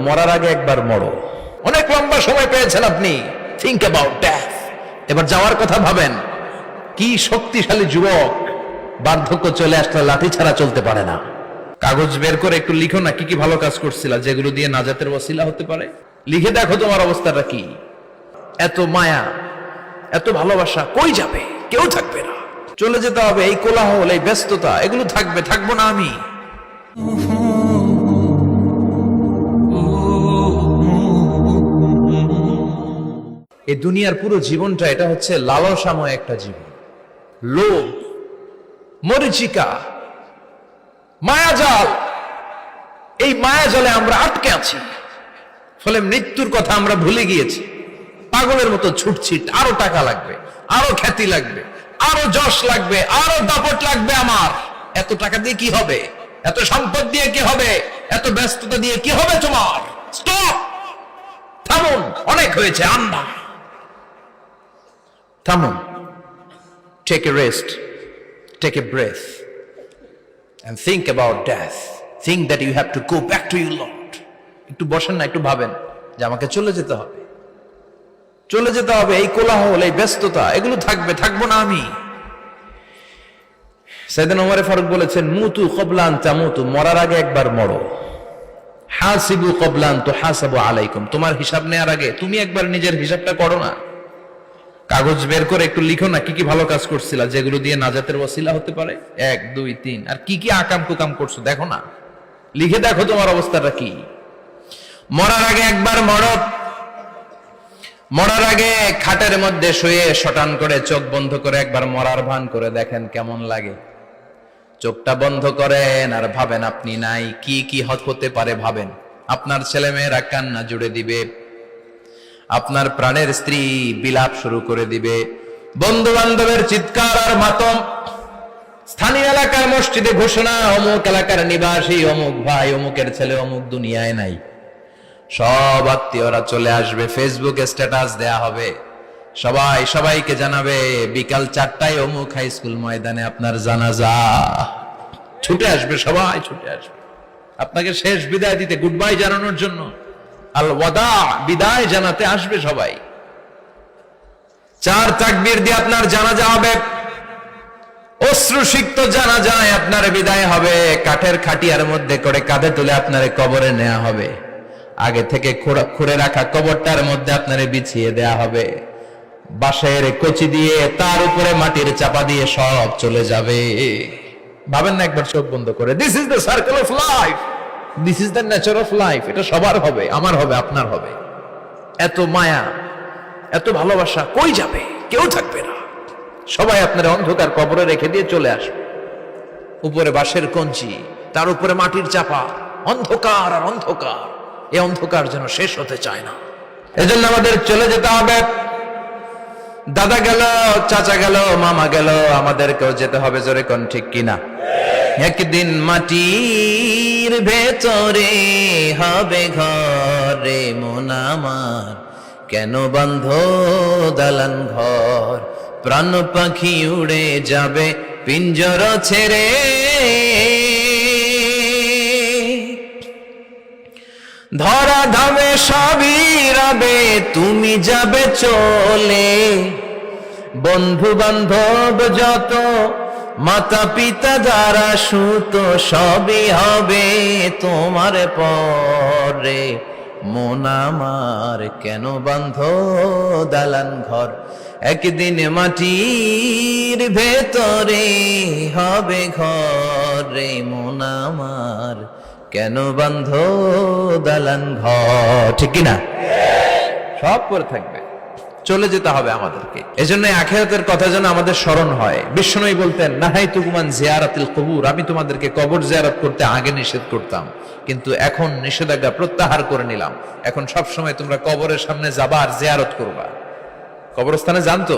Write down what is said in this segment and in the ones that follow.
মরার আগে একবার মরো। অনেক লম্বা সময় পেয়েছেন আপনি, থিংক অ্যাবাউট ডেথ। এবার যাওয়ার কথা ভাবেন। কি শক্তিশালী যুবক, বার্ধক্য চলে আসলে লাঠি ছাড়া চলতে পারে না। কাগজ বের করে একটু লিখো না, কি কি ভালো কাজ করছিলা যেগুলো দিয়ে নাজাতের ওসিলা হতে পারে। লিখে দেখো তোমার অবস্থাটা কি। এত মায়া, এত ভালোবাসা কই যাবে? কেউ থাকবে না, চলে যেতে হবে। এই কোলাহল, এই ব্যস্ততা, এগুলো থাকবে, থাকবো না আমি। এই দুনিয়ার পুরো জীবনটা এটা হচ্ছে লালসাময় একটা জীবন। লোভ, মরিচিকা, মায়াজাল। এই মায়াজালে আমরা আটকে আছি, ফলে মৃত্যুর কথা আমরা ভুলে গিয়েছি। পাগলের মতো ছুটছি, আরো টাকা লাগবে, আরো খ্যাতি লাগবে, আরো যশ লাগবে, আরো দাপট লাগবে আমার। এত টাকা দিয়ে কি হবে? এত সম্পদ দিয়ে কি হবে? এত ব্যস্ততা দিয়ে কি হবে তোমার? স্টপ, থামুন, অনেক হয়েছে। আন্না, থামুন। Take a rest, take a breath and think about death. Think that you have to go back to your Lord. একটু বসেন না, একটু ভাবেন যে আমাকে চলে যেতে হবে, চলে যেতে হবে। এই কোলাহল, এই ব্যস্ততা, এগুলো থাকবে, থাকবো না আমি। সাইয়েদনা ওমর ফারুক বলেছেন, মুতু ক্বাবলা আন তামুতু, মরার আগে একবার মরো। হাসিবু ক্বাবলা আন তুহাসাবু আলাইকুম, তোমার হিসাব নেওয়ার আগে তুমি একবার নিজের হিসাবটা করো না। কাগজ বের করে একটু লিখো না, কি কি ভালো কাজ করছিলা যেগুলো দিয়ে নাজাতের ওসিলা হতে পারে। 1 2 3, আর কি কি আকাম কুকাম করছো দেখো না, লিখে দেখো তোমার অবস্থাটা কি। মরার আগে একবার মরো। মরার আগে খাটের মধ্যে শুয়ে শটান করে চোখ বন্ধ করে একবার মরার ভান করে দেখেন কেমন লাগে। চোখটা বন্ধ করেন আর ভাবেন আপনি নাই, কি কি হতে পারে ভাবেন। আপনার ছেলেমেয়েরা কান্না জুড়ে দিবে, আপনার প্রাণের স্ত্রী বিলাপ শুরু করে দিবে, বন্ধু বান্ধবের চিৎকার আর মাতম, স্থানীয় এলাকার মসজিদে ঘোষণা, অমুক এলাকার নিবাসী অমুক ভাই, অমুকের ছেলে অমুক দুনিয়ায় নাই। সব আত্মীয়রা চলে আসবে, ফেসবুকে স্ট্যাটাস দেয়া হবে, সবাই সবাইকে জানাবে বিকাল 4টায় অমুক হাই স্কুল ময়দানে আপনার জানাজা। ছুটে আসবে, সবাই ছুটে আসবে আপনাকে শেষ বিদায় দিতে, গুড বাই জানানোর জন্য। আল ওয়াদা, বিদায় জানাতে আসবে সবাই। 4 তাকবীর দিয়ে আপনার জানাজা হবে, অশ্রুসিক্ত জানাজায় আপনার বিদায় হবে। কাঠের খাটিয়ার মধ্যে করে কাঁধে তুলে আপনার কবরে নেওয়া হবে। আগে থেকে খুঁড়ে রাখা কবরটার মধ্যে আপনারে বিছিয়ে দেয়া হবে। বাঁশের কচি দিয়ে তার উপরে মাটির চাপা দিয়ে সব চলে যাবে। ভাবেন না একবার চোখ বন্ধ করে, this is the circle of life, this is the nature of life. এটা সবার হবে, আমার হবে, আপনার হবে। এত মায়া, এত ভালোবাসা কই যাবে? কেউ থাকবে না, সবাই আপনার অন্ধকার কবরে রেখে দিয়ে চলে আসবে। উপরে বাঁশের কঞ্চি, তার উপরে মাটির চাপা, অন্ধকার আর অন্ধকার। এই অন্ধকার যেন শেষ হতে চায় না। এজন্য আমাদের চলে যেতে হবে। দাদা গেল, চাচা গেল, মামা গেল, আমাদেরকেও যেতে হবে। জোরে কোন ঠিক কিনা? একদিন মাটির ভেতরে হবে ঘরে মন আমার, কেন বন্ধ দালান ঘর? প্রাণ পাখি উড়ে যাবে পিঞ্জর ছেড়ে, ধরা ধামে সবই রবে, তুমি যাবে চলে। বন্ধু বান্ধব যত, মাতা পিতা যারা সুত, সবই হবে তোমার পরে। মন আমার কেন বন্ধ দালান ঘর? একদিন মাটির ভেতরে হবে ঘরে মন আমার, কেন বন্ধ দালান ঘর? ঠিক কিনা? সব করে থাকবে, চলে যেতে হবে আমাদেরকে। এজন্য আখিরাতের কথা যেন আমাদের স্মরণ হয়। বিশ্বনবী বলতেন, নাহাইতুকুমান জিয়ারাতিল কুবুর, আমি তোমাদেরকে কবর জিয়ারত করতে আগে নিষেধ করতাম, কিন্তু এখন নিষেধাজ্ঞা প্রত্যাহার করে নিলাম। এখন সব সময় তোমরা কবরের সামনে যাবা আর জিয়ারত করবা। কবরস্থানে জানতো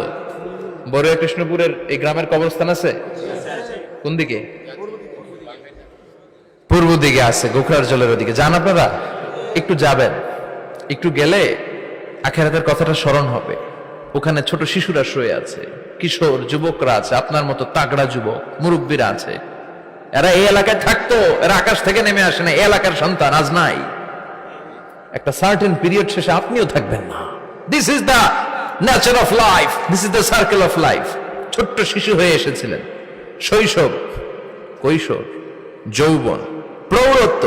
বড়ুয়া কৃষ্ণপুরের এই গ্রামের কবরস্থান আছে কোন দিকে? পূর্ব দিকে আছে, গোখরার জলের ওদিকে। যান আপনারা, একটু যাবেন, একটু গেলে আখিরাতের কথাটা স্মরণ হবে। ওখানে ছোট শিশুরা শুয়ে আছে, কিশোর যুবকরা আছে, আপনার মতো তাগড়া যুবক মুরব্বীরা আছে। এরা এই এলাকায় থাকতো, এরা আকাশ থেকে নেমে আসে না, এই এলাকার সন্তান, আজ নাই। একটা সার্টেন পিরিয়ড শেষে আপনিও থাকবেন না। This is the nature of life, this is the circle of life. ছোট্ট শিশু হয়ে এসেছিলেন, শৈশব, কৈশোর, যৌবন, প্রৌঢ়ত্ব।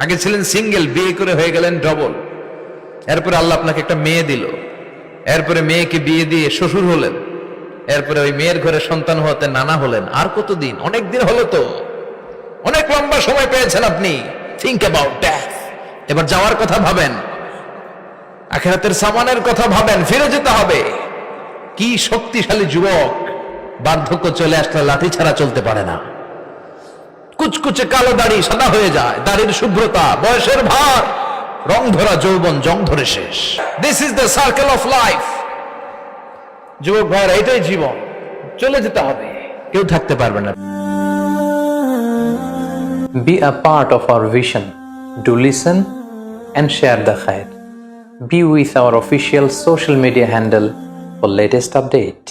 আগে ছিলেন সিঙ্গেল, বিয়ে করে হয়ে গেলেন ডবল। এরপরে আল্লাহ আপনাকে একটা মেয়ে দিল, এরপরে মেয়েকে বিয়ে দিয়ে শ্বশুর হলেন, এরপরে ওই মেয়ের ঘরে সন্তান হতে নানা হলেন। আর কতদিন? অনেক দিন হলো তো, অনেক লম্বা সময় পেয়েছেন আপনি। Think about that. এবার যাওয়ার কথা ভাবেন, আখিরাতের সামানের কথা ভাবেন, ফিরে যেতে হবে। কি শক্তিশালী যুবক, বার্ধক্য চলে আসলে লাঠি ছাড়া চলতে পারে না। কুচকুচে কালো দাড়ি সাদা হয়ে যায়, দাড়ির শুভ্রতা, বয়সের ভার, রং ধরা যৌবন জং ধরে শেষ। This is the circle of life. যুবক ভাইরা, এটাই জীবন, চলে যেতে হবে, কেউ থাকতে পারবে না। Be a part of our vision. Do listen and share the khair. Be with our official social media handle for latest update.